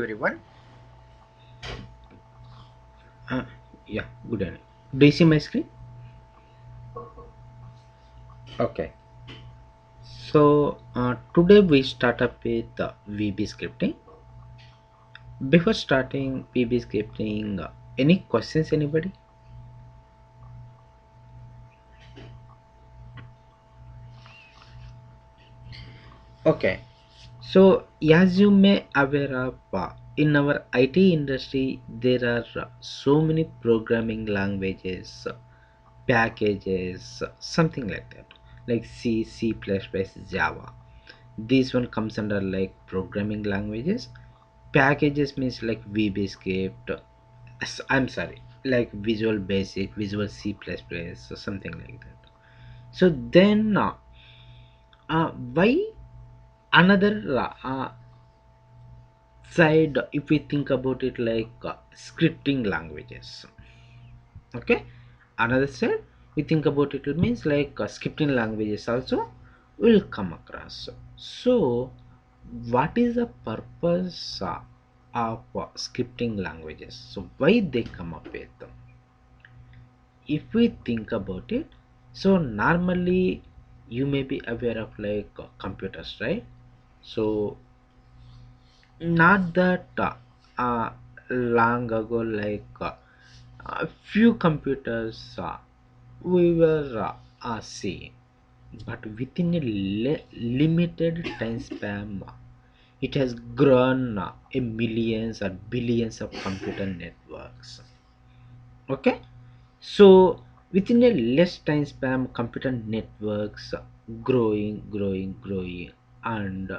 Everyone. Uh, yeah, good evening. Do you see my screen? Okay. So today we start up with VB scripting. Before starting VB scripting, any questions, anybody? Okay. So as you may aware of, in our IT industry, there are so many programming languages, packages, something like that, like C, C++, Java. This one comes under like programming languages. Packages means like VBScript. I'm sorry, like Visual Basic, Visual C++, or something like that. So then, why another side? If we think about it, like scripting languages. Okay, another side we think about it, it means like scripting languages also will come across. So what is the purpose of scripting languages? So why they come up with them? If we think about it, so normally you may be aware of like computers, right? So not that long ago, like a few computers we were seeing, but within a limited time span, it has grown a millions or billions of computer networks. Okay, so within a less time span, computer networks growing, and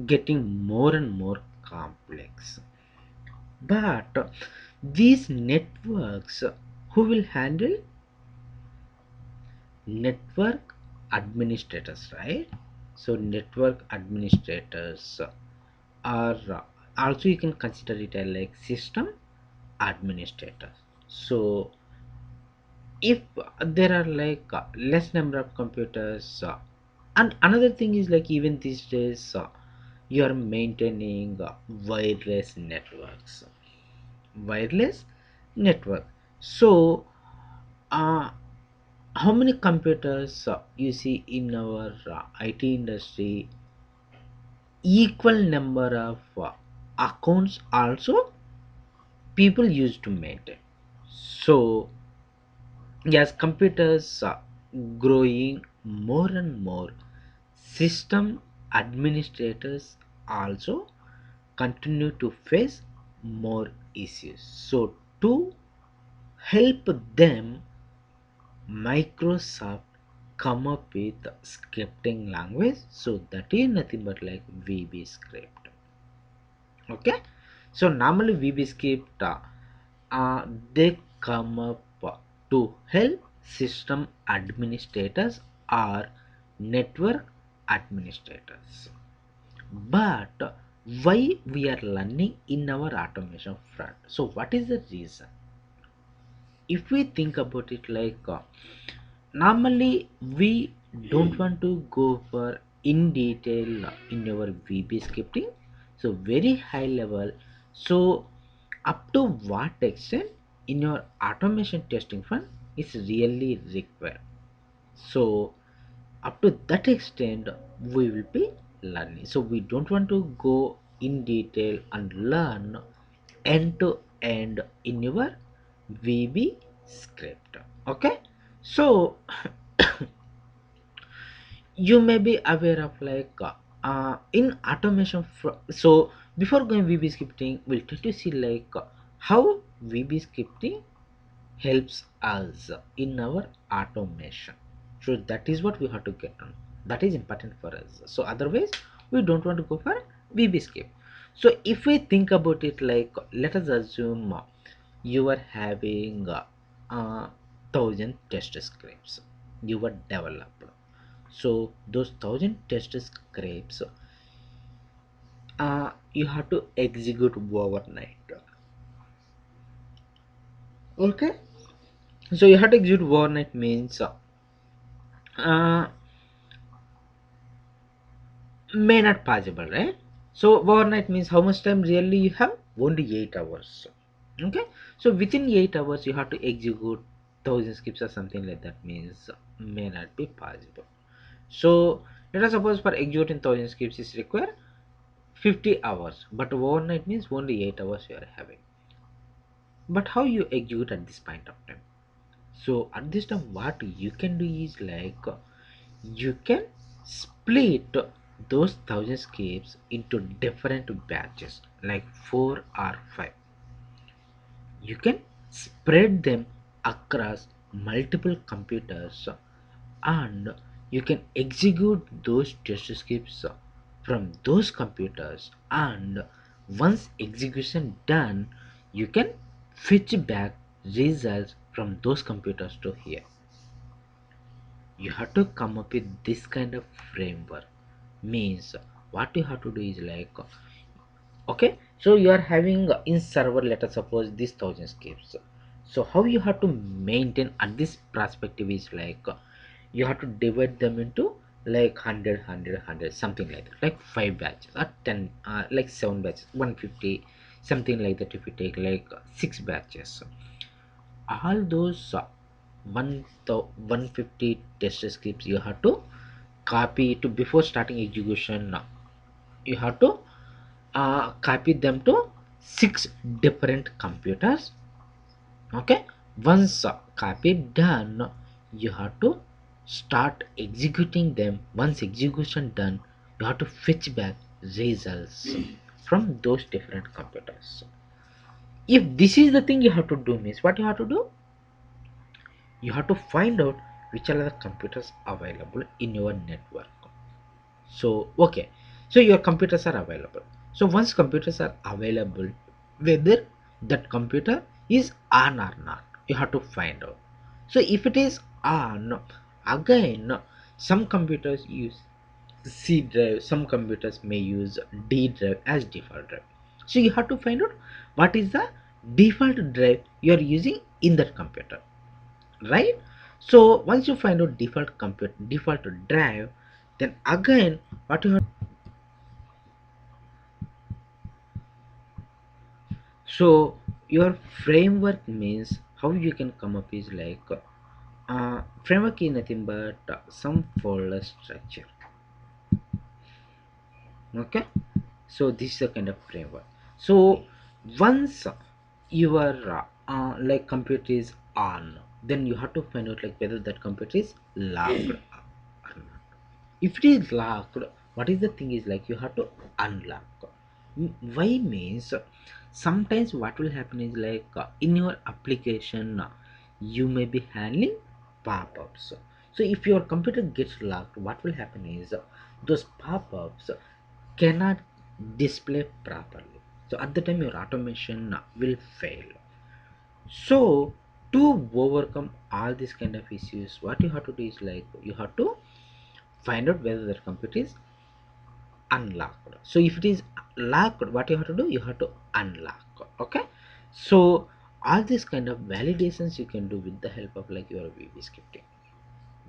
getting more and more complex. But these networks, who will handle? Network administrators, right? So network administrators are also, you can consider it as like system administrators. So if there are like less number of computers, and another thing is like even these days, you are maintaining wireless network. So uh, how many computers you see in our IT industry? Equal number of accounts also people used to maintain. So as computers growing more and more, system administrators also continue to face more issues. So to help them, Microsoft come up with scripting language. So that is nothing but like VB script. Okay, so normally VB script, they come up to help system administrators or network administrators. But why we are learning in our automation front? So what is the reason? If we think about it, like normally we don't want to go for in detail in our VB scripting, so very high level. So up to what extent in your automation testing front is really required. So up to that extent we will be learning. So we don't want to go in detail and learn end to end in your VB script. Okay, so you may be aware of like in automation. So before going VB scripting, we'll try to see like how VB scripting helps us in our automation. So that is what we have to get on. That is important for us. So otherwise, we don't want to go for VB script. So if we think about it, like let us assume you are having 1,000 test scripts you were developed. So those 1,000 test scripts, you have to execute overnight. Okay, so you have to execute overnight means uh, may not possible, right? So overnight means how much time really you have? Only 8 hours. Okay. So within 8 hours you have to execute thousand skips or something like that means may not be possible. So let us suppose for executing thousand skips is required 50 hours, but overnight means only 8 hours you are having. But how you execute at this point of time? So at this time what you can do is like you can split those thousand skips into different batches like 4 or 5. You can spread them across multiple computers and you can execute those test scripts from those computers, and once execution done you can fetch back results from those computers to here. You have to come up with this kind of framework. Means what you have to do is like, okay, so you are having in server, let us suppose this thousand scripts. So how you have to maintain at this perspective is like you have to divide them into like 100 something like that, like 5 batches or 10 like 7 batches 150 something like that. If you take like 6 batches, all those 150 test scripts you have to copy to before starting execution. You have to copy them to 6 different computers. Okay, once copy done you have to start executing them. Once execution done you have to fetch back results from those different computers. If this is the thing you have to do, means what you have to do, you have to find out which are the computers available in your network. So okay, so your computers are available. So once computers are available, whether that computer is on or not, you have to find out. So if it is on, again some computers use C drive, some computers may use D drive as default drive. So you have to find out what is the default drive you are using in that computer, right? So once you find out default drive, then again what you have, so your framework means how you can come up is like framework is nothing but some folder structure. Okay, so this is a kind of framework. So once your like computer is on, then you have to find out like whether that computer is locked or not. If it is locked, what is the thing is like you have to unlock. Why means sometimes what will happen is like in your application you may be handling pop-ups. So if your computer gets locked, what will happen is those pop-ups cannot display properly. So at the time your automation will fail. So to overcome all these kind of issues, what you have to do is like you have to find out whether the computer is unlocked. So if it is locked, what you have to do, you have to unlock. Okay, so all these kind of validations you can do with the help of like your VB scripting.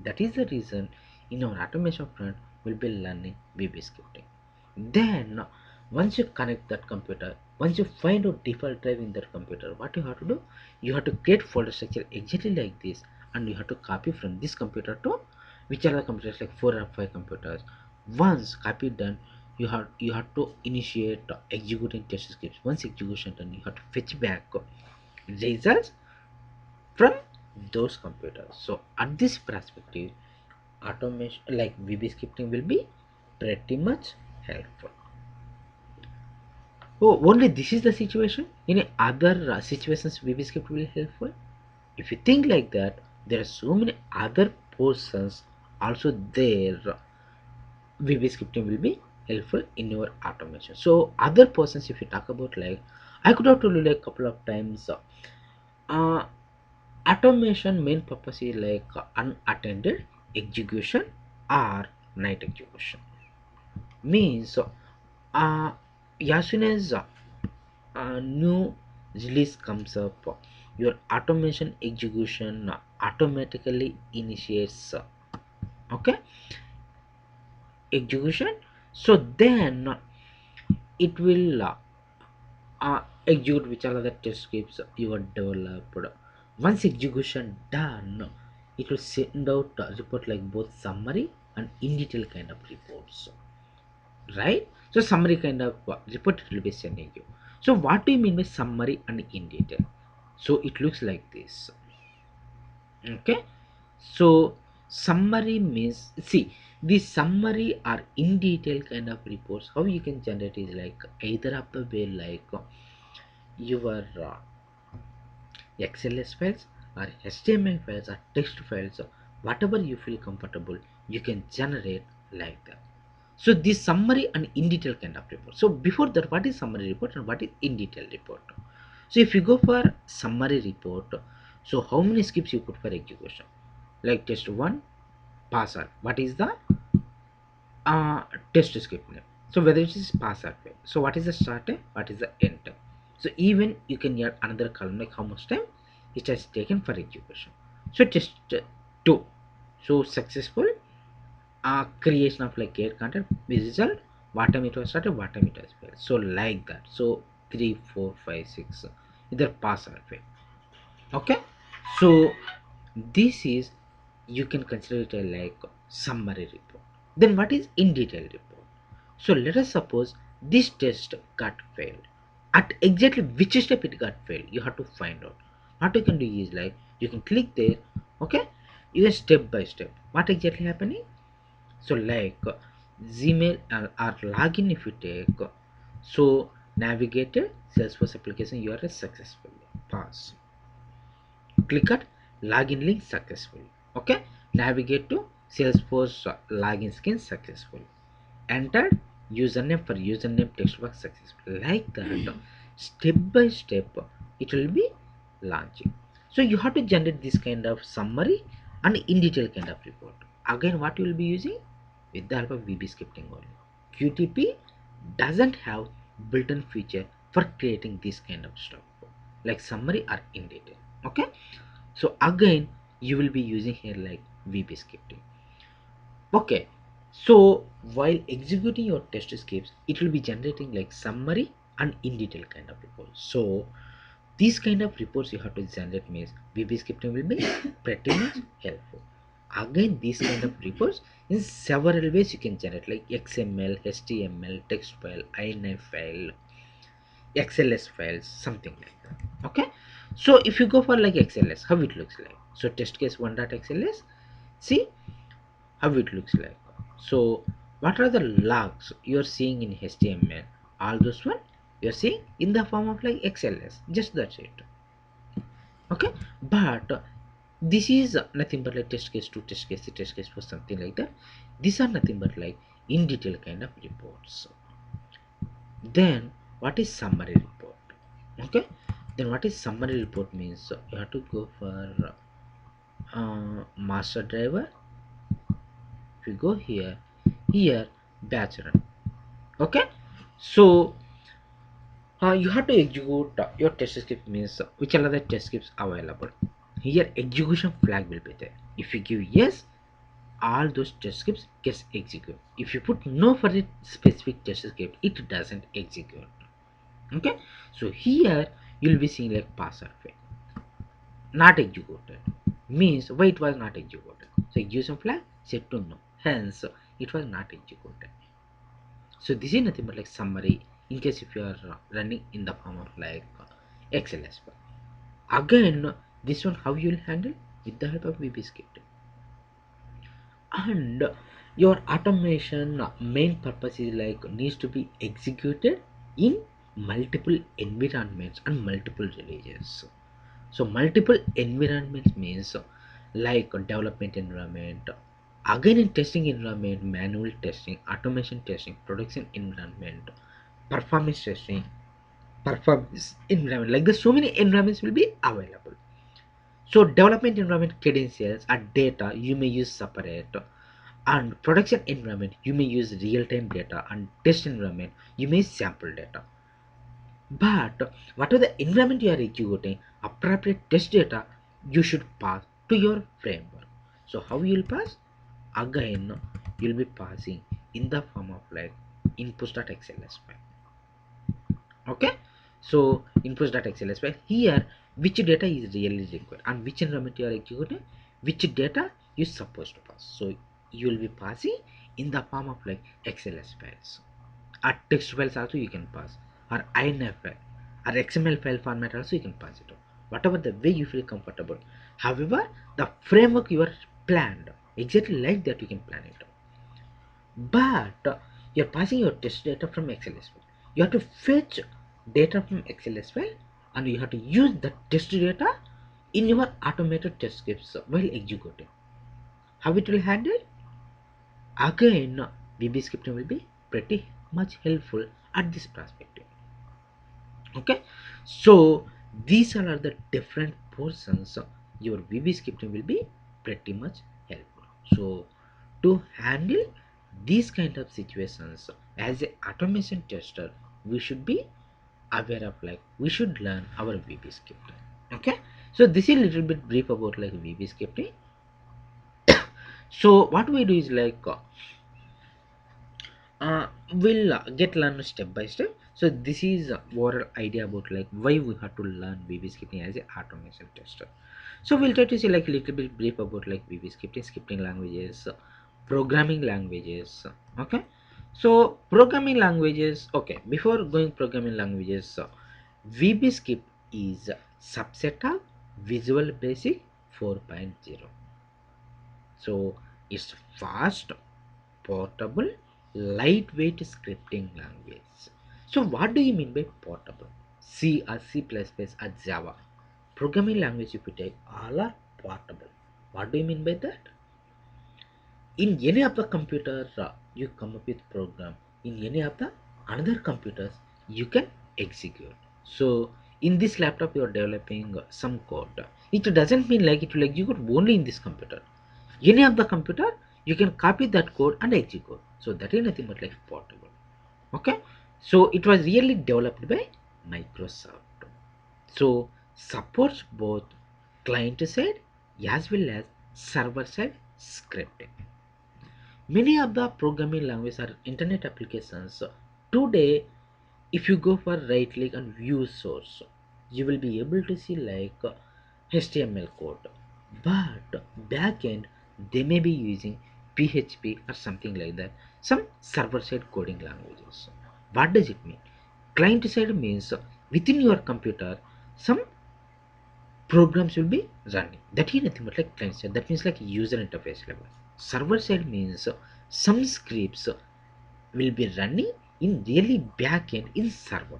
That is the reason in our automation front we'll be learning VB scripting. Then once you connect that computer, once you find out default drive in that computer, what you have to do, you have to create folder structure exactly like this, and you have to copy from this computer to which are the computers, like 4 or 5 computers. Once copy done, you have to initiate executing test scripts. Once execution done, you have to fetch back results from those computers. So at this perspective, automation like VB scripting will be pretty much helpful. Oh, only this is the situation. In other situations, VB script will be helpful. If you think like that, there are so many other portions also there. VB scripting will be helpful in your automation. So other portions, if you talk about like, I could have told you like couple of times. Uh, Automation main purpose is like unattended execution or night execution. Means as soon as a new release comes up, your automation execution automatically initiates okay execution. So then it will execute which are the test scripts you have developed. Once execution done, it will send out a report like both summary and in detail kind of reports, right? So summary kind of report it will be sending you. So what do you mean by summary and in detail? So it looks like this. Okay, so summary means, see, the summary or in detail kind of reports how you can generate is like either of the way, like your XLS files or HTML files or text files, whatever you feel comfortable, you can generate like that. So this summary and in detail kind of report. So before that, what is summary report and what is in detail report? So if you go for summary report, so how many skips you put for execution? Like test one, pass or what is the uh, test script name? So whether it is pass or fail. So what is the start time? What is the end time? So even you can add another column like how much time it has taken for execution. So test two. So successful creation of like air content result, what time it was started, what time it was failed. So like that. So 3, 4, 5, 6 either pass or fail. Okay, so this is, you can consider it a like summary report. Then what is in detail report? So let us suppose this test got failed. At exactly which step it got failed, you have to find out. What you can do is like you can click there. Okay, you can step by step what exactly happening. So like Gmail or login if you take, so navigated Salesforce application URL successfully pass. Click at login link successfully. Okay, navigate to Salesforce login screen successfully. Enter username for username text box successfully. Like that, step by step, it will be launching. So you have to generate this kind of summary and in detail kind of report. Again, what you will be using with the help of VB scripting only. QTP doesn't have built-in feature for creating this kind of stuff like summary or in detail. Okay, so again you will be using here like VB scripting. Okay, so while executing your test scripts, it will be generating like summary and in detail kind of reports. So these kind of reports you have to generate means VB scripting will be pretty much helpful. Again, these kind of reports in several ways you can generate like XML, HTML, text file, INF file, XLS files, something like that. Okay, so if you go for like XLS, how it looks like. So test case 1.xls, see how it looks like. So what are the logs you're seeing in HTML? All those one you're seeing in the form of like XLS. Just that's it. Okay, but this is nothing but like test case 2, test case 3, test case 4, something like that. These are nothing but like in detail kind of reports. Then what is summary report? Okay, then what is summary report means, you have to go for master driver. If you go here batch run. Okay, so you have to execute your test script means which are the test scripts available. Here execution flag will be there. If you give yes, all those test scripts gets executed. If you put no for the specific test script, it doesn't execute. Okay, so here you'll be seeing like pass or fail, not executed means why it was not executed. So execution flag set to no, hence it was not executed. So this is nothing but like summary in case if you are running in the form of like XLS file. Again, this one how you will handle with the help of VB script. And your automation main purpose is like needs to be executed in multiple environments and multiple releases. So multiple environments means like development environment, again in testing environment, manual testing, automation testing, production environment, performance testing, performance environment. Like there's so many environments will be available. So development environment credentials and data you may use separate, and production environment you may use real-time data, and test environment you may use sample data. But whatever the environment you are executing, appropriate test data you should pass to your framework. So how you will pass? Again, you'll be passing in the form of like inputs.xls file. Okay, so inputs data xls file here, which data is really required and which environment you are executing, which data you supposed to pass. So you will be passing in the form of like xls files, or text files also you can pass, or inf file or xml file format also you can pass it on, whatever the way you feel comfortable. However, the framework you are planned exactly like that, you can plan it. But you're passing your test data from XLS file. You have to fetch data from XLS file and you have to use the test data in your automated test scripts while executing. How it will handle? Again, VB scripting will be pretty much helpful at this perspective. Okay, so these are the different portions. Your VB scripting will be pretty much helpful. So to handle these kind of situations as a automation tester, we should be aware of like we should learn our VB scripting. Okay, so this is a little bit brief about like VB scripting. So what we do is like we'll get learn step by step. So this is overall idea about like why we have to learn VB scripting as a automation tester. So we'll try to see like a little bit brief about like VB scripting, scripting languages, programming languages. Okay, so programming languages. Okay, before going programming languages, VB script is a subset of Visual Basic 4.0. So it's fast, portable, lightweight scripting language. So what do you mean by portable? C or C++ or Java programming language, if you take, all are portable. What do you mean by that? In any of the computers you come up with program, in any of the another computers you can execute. So in this laptop you are developing some code, it doesn't mean like it will execute only in this computer. Any of the computer you can copy that code and execute. So that is nothing but like portable. Okay, so it was really developed by Microsoft. So supports both client side as well as server side scripting. Many of the programming languages are internet applications. Today, if you go for right click and view source, you will be able to see like HTML code. But backend, they may be using PHP or something like that, some server side coding languages. What does it mean? Client side means within your computer, some programs will be running. That is nothing but like client side. That means like user interface level. Server side means some scripts will be running in really backend in server.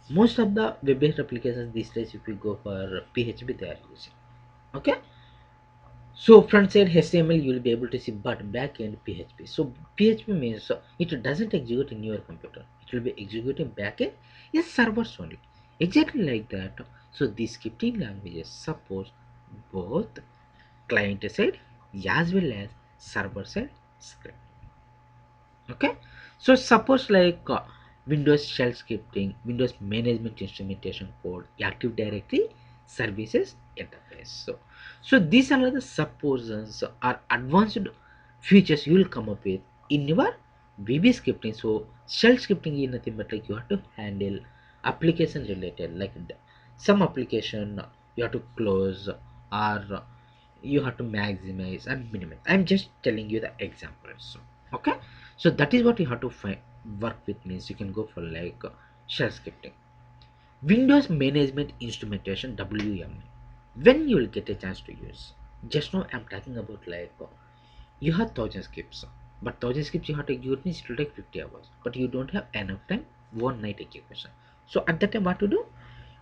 Most of the web-based applications these days, if you go for PHP, they are using. Okay, so front side HTML you will be able to see, but back end PHP. So PHP means it doesn't execute in your computer. It will be executing back end in servers only. Exactly like that. So these scripting languages support both client side as well as server side script. Okay, so suppose like Windows shell scripting, Windows management instrumentation code, Active Directory services interface. So these are the suppositions or advanced features you will come up with in your VB scripting. So shell scripting is nothing but like you have to handle application related, like some application you have to close, or you have to maximize and minimize. I'm just telling you the examples. Okay, so that is what you have to find, work with. Means you can go for like shell scripting, Windows management instrumentation, WM, when you will get a chance to use. Just now I'm talking about like you have 1,000 scripts, but 1,000 scripts you have to execute means it will take 50 hours, but you don't have enough time one night execution. So at that time what to do,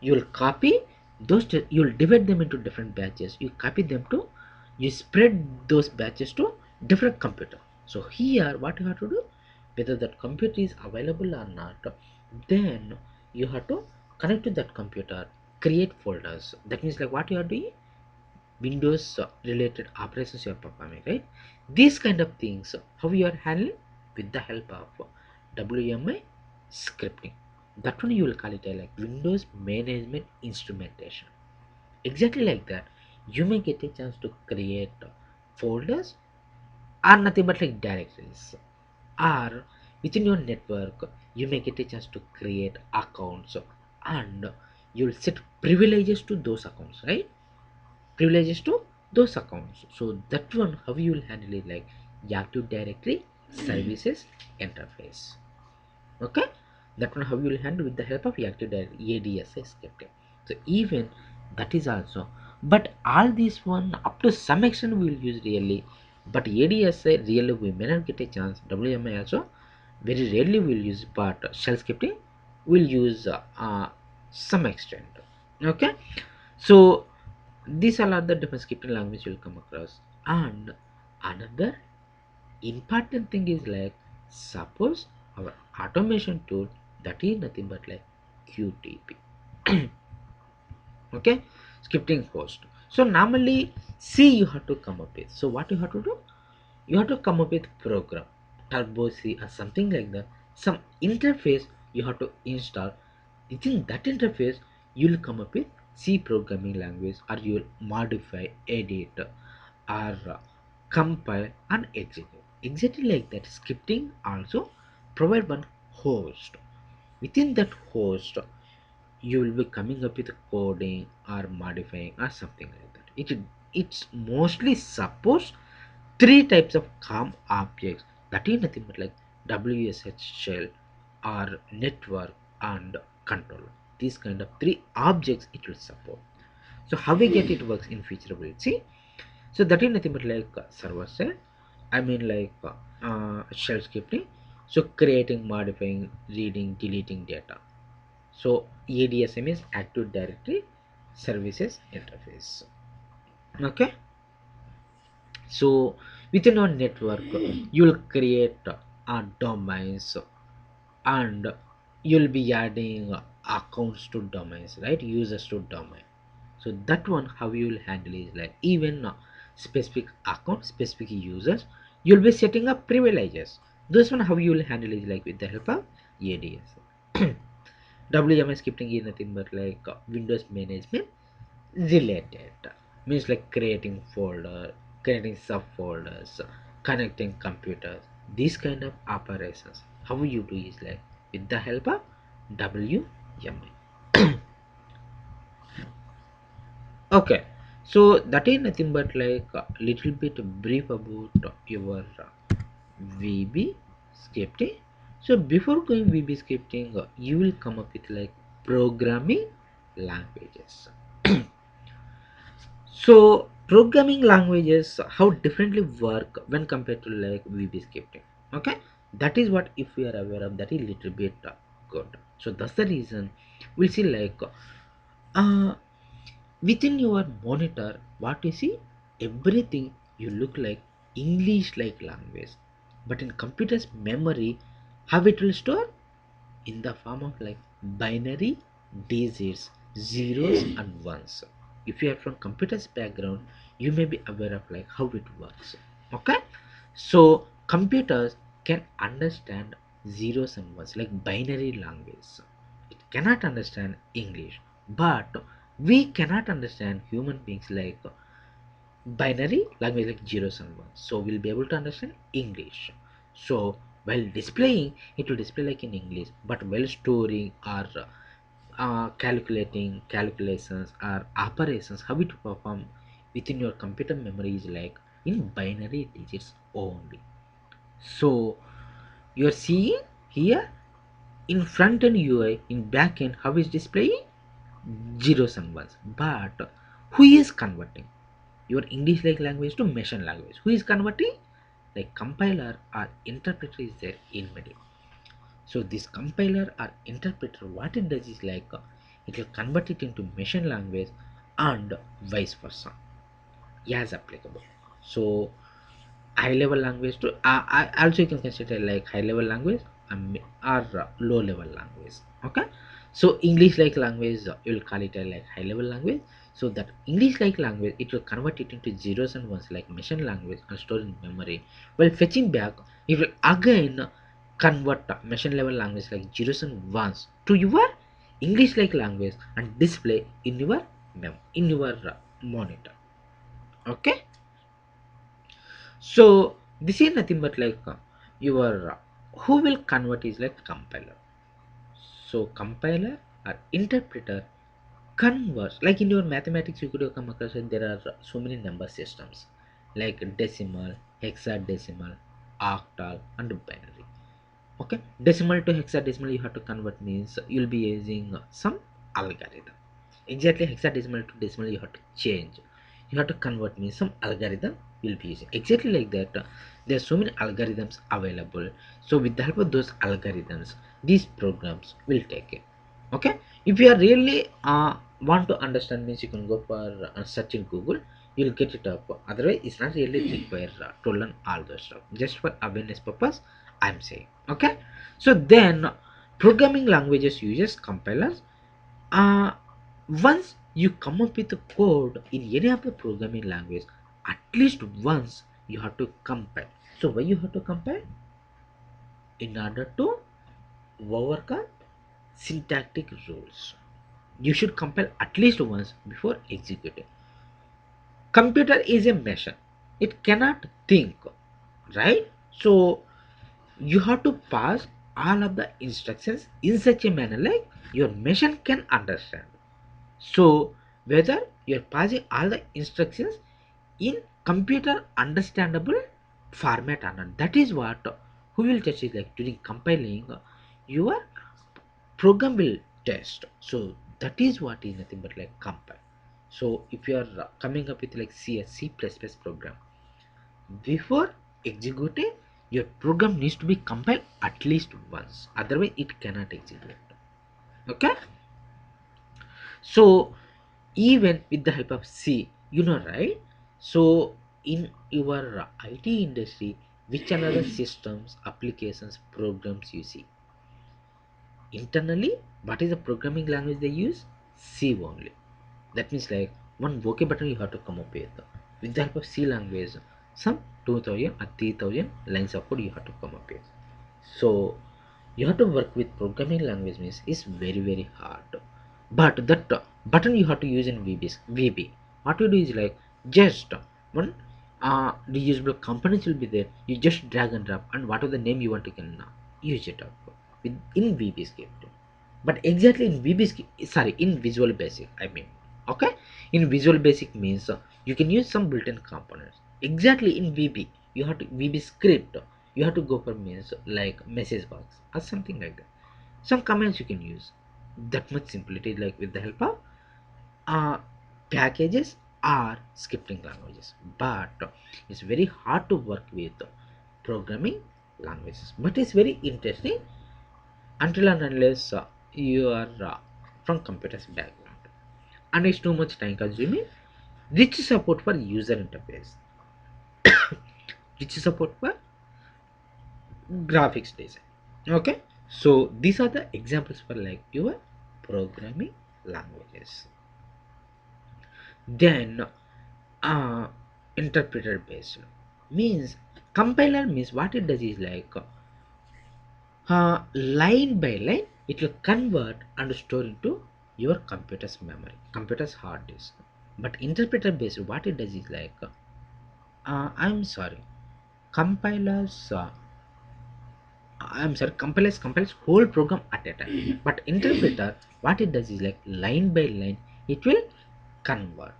you will copy those, you will divide them into different batches, you copy them to, you spread those batches to different computer. So here what you have to do, whether that computer is available or not, then you have to connect to that computer, create folders. That means like what you are doing, Windows related operations you are performing, right? These kind of things, how you are handling with the help of WMI scripting. That one you will call it like Windows management instrumentation. Exactly like that, you may get a chance to create folders or nothing but like directories, or within your network you may get a chance to create accounts, and you'll set privileges to those accounts, right? Privileges to those accounts. So that one, how you will handle it, like Active Directory Services Interface. Okay, that one how you will handle with the help of Active Directory ADSA scripting. So even that is also, but all these one up to some extent we will use really, but ADSA really we may not get a chance. WMI also very rarely we will use, but shell scripting will use some extent. Okay, so these all are the different scripting language you will come across. And another important thing is like, suppose our automation tool, that is nothing but like QTP. Okay, scripting host. So normally C you have to come up with. So what you have to do, you have to come up with program turbo C or something like that, some interface you have to install. Within that interface you will come up with C programming language, or you will modify, edit, or compile and execute. Exactly like that, scripting also provide one host. Within that host you will be coming up with coding or modifying or something like that. It's mostly suppose three types of COM objects, that is nothing but like WSH shell or network and controller. These kind of three objects it will support. So how we get it works in featureability. So that is nothing but like server side. I mean like shell scripting. So creating, modifying, reading, deleting data. So ADSM is Active Directory Services Interface. Okay. So within our network, you will create domains, and you'll be adding accounts to domains, right? Users to domain. So that one how you will handle is like, even specific account, specific users, you'll be setting up privileges. This one how you will handle is like with the help of ADS. WMS scripting is nothing but like Windows management related, means like creating folder, creating subfolders, connecting computers, these kind of operations how you do is like with the help of WMI. Okay, so that is nothing but like a little bit brief about your VB scripting. So before going VB scripting, you will come up with like programming languages. So programming languages how differently work when compared to like VB scripting. Okay, that is what if we are aware of, that is little bit good. So that's the reason we'll see like uh, within your monitor what you see, everything you look like English like language, but in computer's memory how it will store in the form of like binary digits, zeros and ones. If you are from computer's background you may be aware of like how it works. Okay, so computers can understand zeros and ones like binary language. It cannot understand English, but we cannot understand human beings like binary language like zeros and ones, so we'll be able to understand English. So while displaying it will display like in English, but while storing or calculating calculations or operations how it perform within your computer memory is like in binary digits only. So you're seeing here in front end UI, in back end how is displaying zeros and ones, but who is converting your English like language to machine language? Who is converting? Like compiler or interpreter is there in middle. So this compiler or interpreter what it does is like it will convert it into machine language and vice versa as applicable. So high level language to also you can consider like high level language or low level language. Okay, so English like language you will call it a like high level language. So that English like language it will convert it into zeros and ones like machine language and store in memory, while fetching back it will again convert machine level language like zeros and ones to your English like language and display in your monitor. Okay, so this is nothing but like your who will convert is like compiler. So compiler or interpreter converts, like in your mathematics you could have come across that there are so many number systems like decimal, hexadecimal, octal and binary. Okay, decimal to hexadecimal you have to convert means you'll be using some algorithm. Exactly, hexadecimal to decimal you have to change, you have to convert means some algorithm you'll be using. Exactly like that, there are so many algorithms available. So with the help of those algorithms these programs will take it. Okay, if you are really want to understand means you can go for search in Google, you'll get it up. Otherwise it's not really required to learn all those stuff. Just for awareness purpose I'm saying. Okay, so then programming languages uses compilers. Uh, once you come up with a code in any of the programming language, at least once you have to compile. So why you have to compile? In order to overcome syntactic rules. You should compile at least once before executing. Computer is a machine, it cannot think, right? So you have to pass all of the instructions in such a manner like your machine can understand. So whether you're passing all the instructions in computer understandable format or not, that is what who will test it like during compiling your program will test. So that is what is nothing but like compile. So if you are coming up with like C++ program, before executing your program needs to be compiled at least once, otherwise it cannot execute. Okay, so even with the help of C, you know, right? So in your IT industry, which another systems, applications, programs you see internally? What is the programming language they use? C only. That means like one OK button you have to come up with the help of C language. Some 2000 or 3000 lines of code you have to come up with. So you have to work with programming language means is very hard. But that button you have to use in VB. What you do is like just one reusable components will be there. You just drag and drop, and whatever the name you want, you can use it up with in VB script. But exactly in VB sorry, in Visual Basic I mean. Okay, in Visual Basic means you can use some built-in components. Exactly in VB you have to VB script, you have to go for means like message box or something like that. Some commands you can use. That much simplicity like with the help of uh, packages or scripting languages. But it's very hard to work with programming languages. But it's very interesting until and unless you are from computer's background. And it's too much time consuming. Rich support for user interface. Rich support for graphics design. Okay, so these are the examples for like your programming languages. Then interpreter based means compiler means what it does is like line by line it will convert and store into your computer's memory, computer's hard disk. But interpreter based what it does is like I'm sorry, compilers I'm sorry, compiles whole program at a time. But interpreter, what it does is like line by line, it will convert.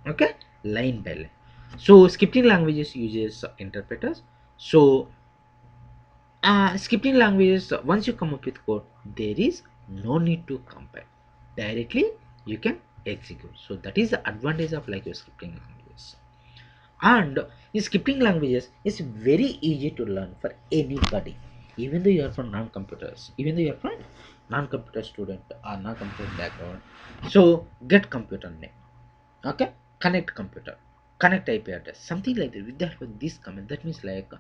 Okay, line by line. So scripting languages uses interpreters. So scripting languages, once you come up with code, there is no need to compile. Directly you can execute. So that is the advantage of like your scripting languages. And in scripting languages it's very easy to learn for anybody, even though you are from non-computers, even though you are from non-computer student or non-computer background. So get computer name, okay, connect computer, connect IP address, something like that. With the help of this command, that means like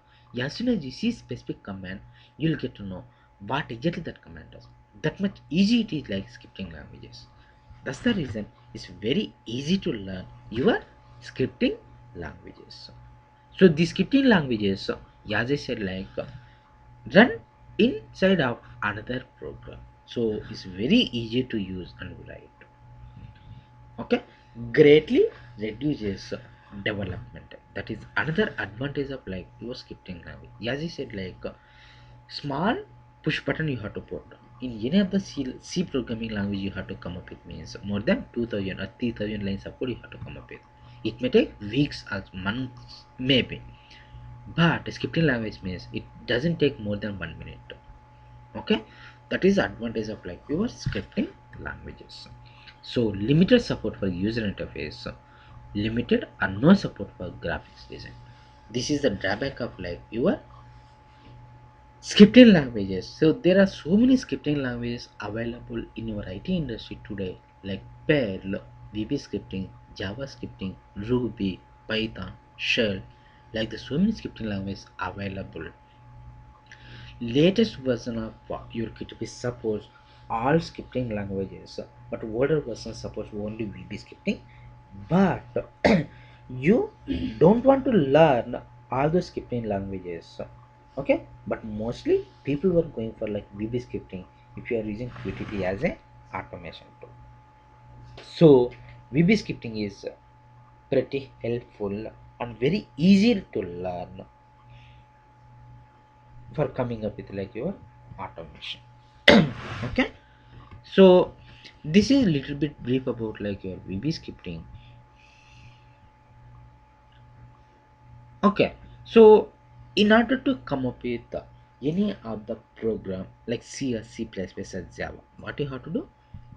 as soon as you see specific command you'll get to know what exactly that command does. That much easy it is like scripting languages. That's the reason it's very easy to learn your scripting languages. So the scripting languages, as I said, like run inside of another program. So it's very easy to use and write. Okay, greatly reduces development. That is another advantage of like your scripting language. As I said, like small push button you have to put. In any of the C programming language you have to come up with means more than 2000 or 3000 lines of code you have to come up with. It may take weeks or months maybe, but scripting language means it doesn't take more than 1 minute. Okay, that is the advantage of like your scripting languages. So limited support for user interface, limited or no support for graphics design. This is the drawback of like your scripting languages. So there are so many scripting languages available in your IT industry today, like Perl, VB scripting, Java scripting, Ruby, Python, Shell. Like the so many scripting languages available. Latest version of your KTP supports all scripting languages, but older version supports only VB scripting. But you don't want to learn all the scripting languages, okay? But mostly people were going for like VB scripting if you are using QTP as a automation tool. So VB scripting is pretty helpful and very easy to learn for coming up with like your automation. Okay, so this is a little bit brief about like your VB scripting. Okay, so in order to come up with any of the program like C or C++ or Java, what you have to do,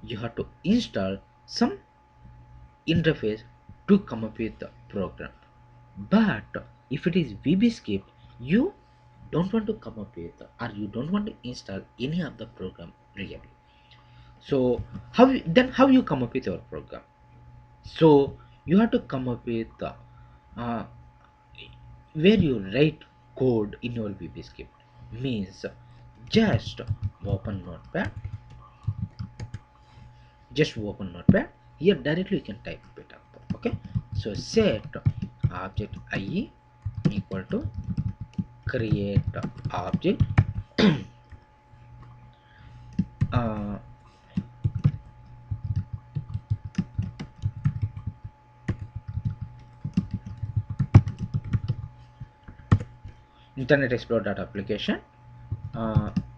you have to install some interface to come up with the program. But if it is VB script, you don't want to come up with or you don't want to install any of the program really. So how you come up with your program? So you have to come up with uh, where you write code in your VB script means just open notepad, here directly you can type it up. Okay, so set object IE equal to create object uh, Internet Explorer dot application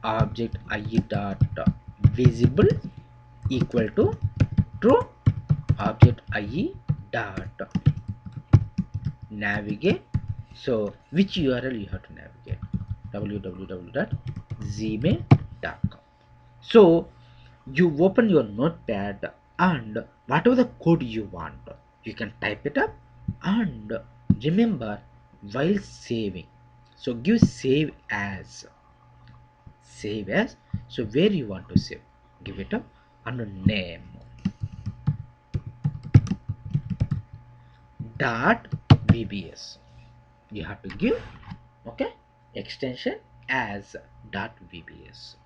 object IE dot visible equal to true, object IE dot navigate. So which URL you have to navigate? www.gmail.com. So you open your notepad and whatever the code you want, you can type it up and remember while saving. So give save as. So where you want to save, give it up under name dot VBS. You have to give okay extension as dot VBS.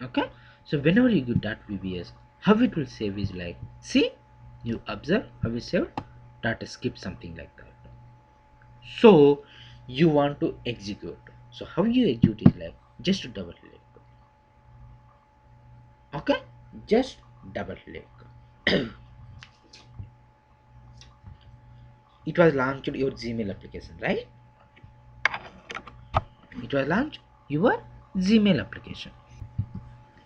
Okay, so whenever you give dot VBS, how it will save is like, see, you observe how we save dot skip something like that. So you want to execute. So how you execute is like just double click. Okay, just double click. It was launched your Gmail application, right? It was launched your Gmail application.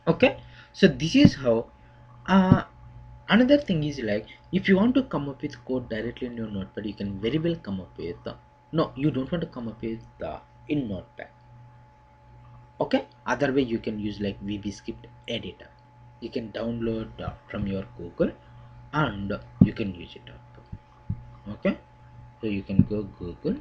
Okay, so this is how another thing is like, if you want to come up with code directly in your notepad, you can very well come up with no, you don't want to come up with in notepad. Okay, other way you can use like VB script editor. You can download from your Google and you can use it up. Okay, so you can go Google.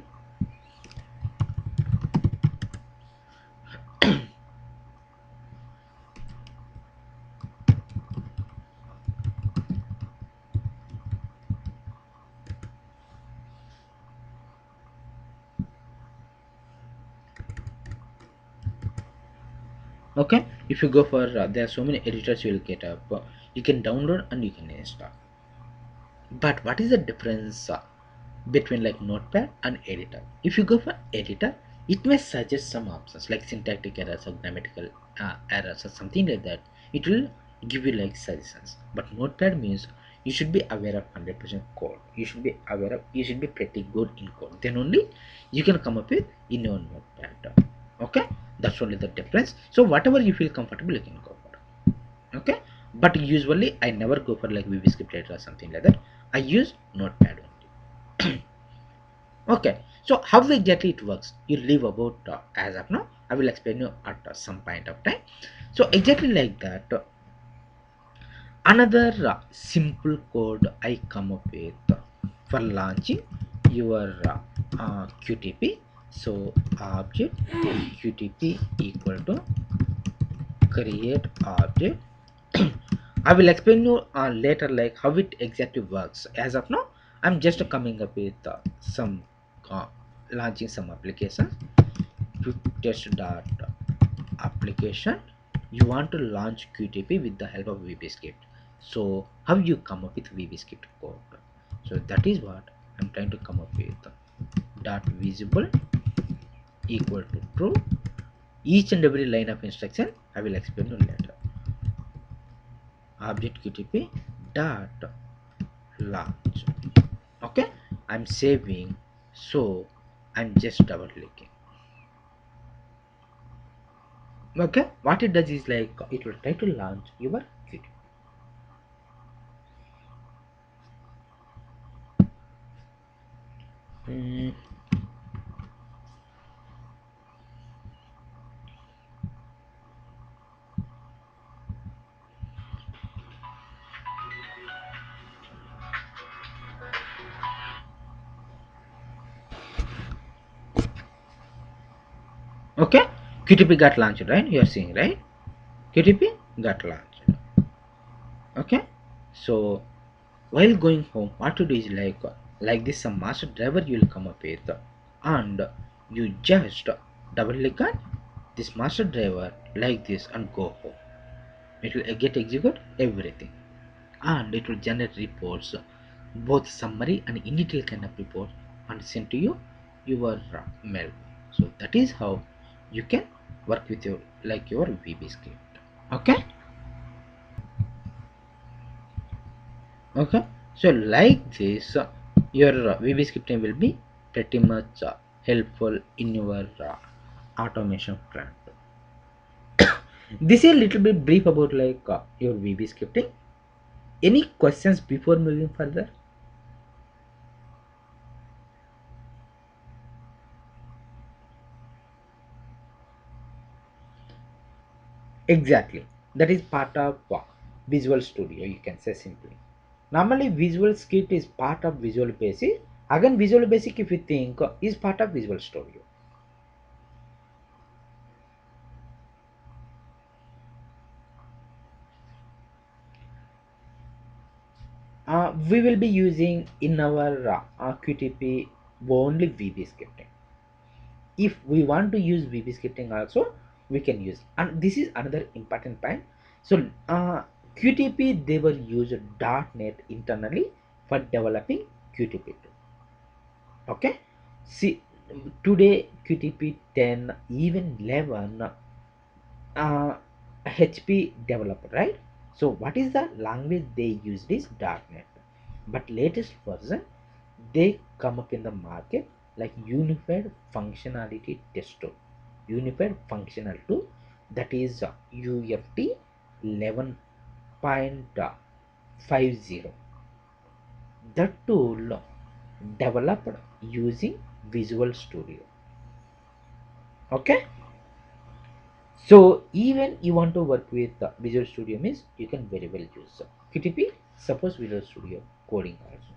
Okay, if you go for there are so many editors you will get up, you can download and you can install. But what is the difference between like notepad and editor? If you go for editor, it may suggest some options like syntactic errors or grammatical errors or something like that. It will give you like suggestions. But notepad means you should be aware of 100% code. You should be aware of, you should be pretty good in code, then only you can come up with in your notepad. Okay, that's only the difference. So whatever you feel comfortable, you can go for. Okay, but usually I never go for like VB script editor or something like that. I use Notepad only. Okay, so how exactly it works? You leave about as of now. I will explain you at some point of time. So exactly like that. Another simple code I come up with for launching your QTP. So object QTP equal to create object. I will explain you later like how it exactly works. As of now, I'm just coming up with some uh, launching some application. Quick test dot application. You want to launch QTP with the help of VBScript. So how you come up with VBScript code? So that is what I'm trying to come up with. Dot visible equal to true. Each and every line of instruction I will explain you later. Object QTP dot launch. Okay, I'm saving, so I'm just double clicking. Okay, what it does is like it will try to launch your QTP. Mm, okay, QTP got launched, right? You are seeing, right? QTP got launched. Okay, so while going home, what to do is like this some master driver you will come up with, and you just double click on this master driver like this and go home. It will get execute everything, and it will generate reports, both summary and in detail kind of report, and send to you your mail. So that is how you can work with your your VB script. Okay, okay. So like this, your VB scripting will be pretty much helpful in your automation front. This is a little bit brief about your VB scripting. Any questions before moving further? Exactly. That is part of Visual Studio, you can say simply. Normally, Visual Script is part of Visual Basic. Again, Visual Basic, if you think, is part of Visual Studio. We will be using in our QTP only VB scripting. If we want to use VB scripting also, we can use. And this is another important point. So, QTP, they were used .NET internally for developing QTP. Okay, see, today QTP 10, even 11, HP developer, right? So what is the language they used is .NET, but latest version they come up in the market like unified functionality desktop, unified functional tool, that is UFT 11.50. The tool developed using Visual Studio. Okay, so even you want to work with Visual Studio means you can very well use QTP. Suppose Visual Studio coding also.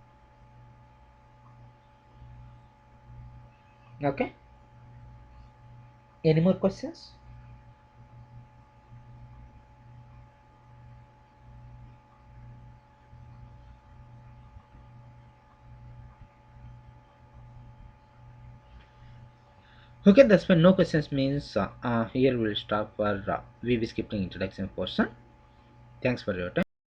Okay, any more questions? Okay, that's fine. No questions means here we'll stop for VB scripting introduction portion. Thanks for your time.